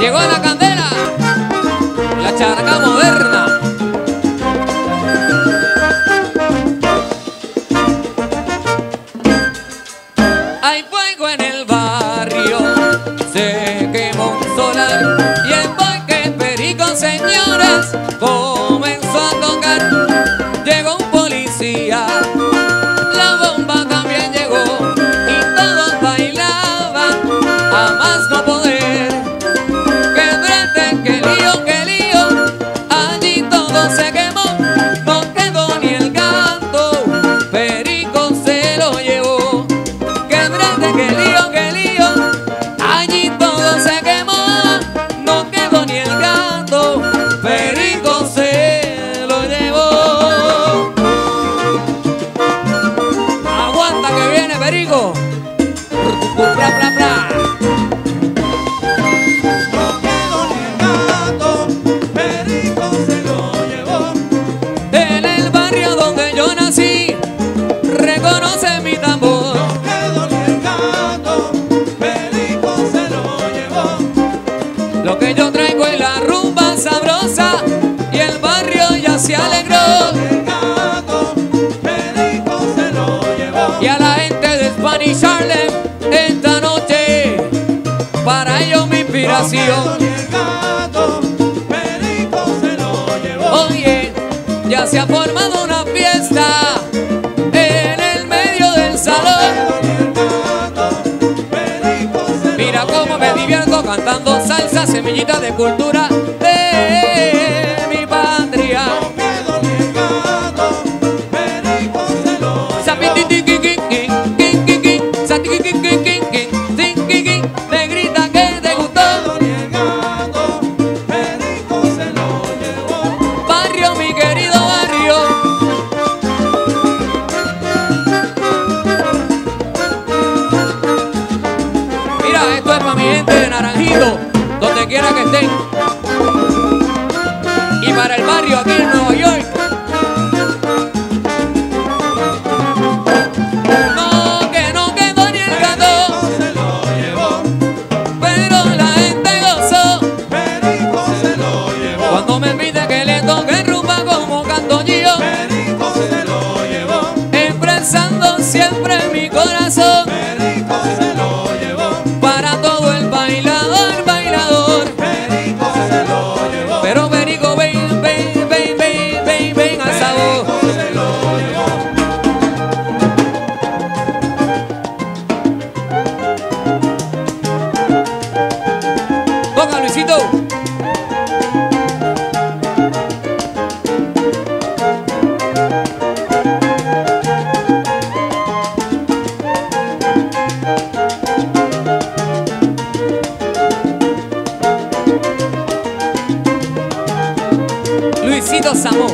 Llegó la candela, la charanga moderna. Hay fuego en el barrio, se quemó un solar y el Parque Perico, señores, comenzó a tocar. Llegó un policía, la bomba también llegó y todos bailaban a más no poder. ¡Qué brete, qué lío! Allí todo se quemó, no quedó ni el gato, Perico se lo llevó. ¡Qué brete, qué lío! Allí todo se quemó, no quedó ni el gato, Perico se lo llevó. Aguanta que viene Perico. Bla, bla, bla. No quedó ni el gato, Perico se lo llevó. En el barrio donde yo nací, reconoce mi tambor. No quedó ni el gato, Perico se lo llevó. Lo que yo traigo es la rumba sabrosa y el barrio ya se alegró. El gato, Perico se lo llevó. Y a la gente de Spanish Harlem esta noche, para ellos mi inspiración. Y el gato, Perico se lo llevó. Oye, ya se ha formado una fiesta en el medio del salón. Y el gato, Perico se lo Mira cómo me llevó. divierto cantando salsa, semillita de cultura de mi patria. No quedó ni el gato, Perico se lo llevó. Negrita que te gustó. quedó ni el gato, Perico se lo llevó. Barrio, mi querido barrio. Mira, esto es para mi gente de Naranjito, donde quiera que estén. Y para el barrio aquí en Nueva York. No, que no quedó ni el gato, Se lo llevó, pero la gente gozó Perico se lo llevó. cuando me pide que le toque rumba como canto yo, Perico se lo llevó, expresando siempre mi corazón Perico se lo llevó, para todo el bailador, bailador. Perico se lo llevó, Pero Perico, ven, ven, ven, ven, ven, ven al sabor. Perico se lo llevó. Toca, Luisito. Luisito Samó.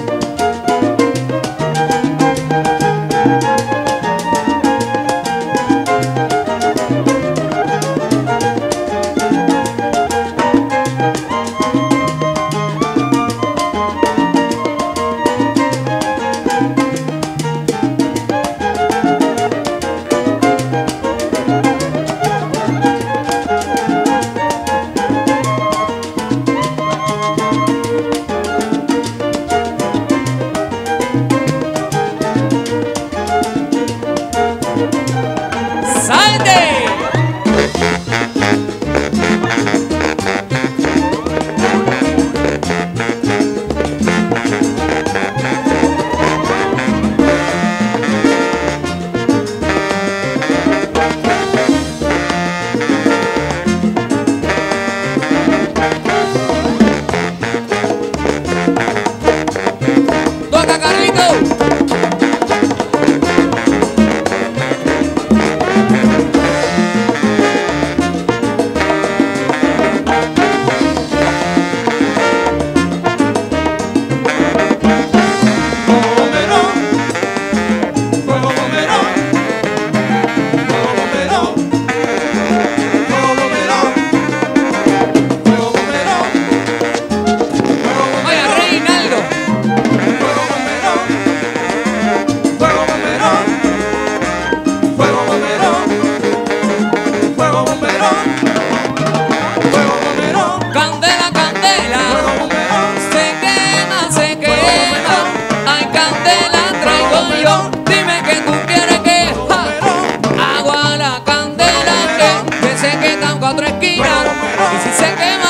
¡Salte! ¡Toca, Carlito! que se quedan cuatro esquinas. Y si se quema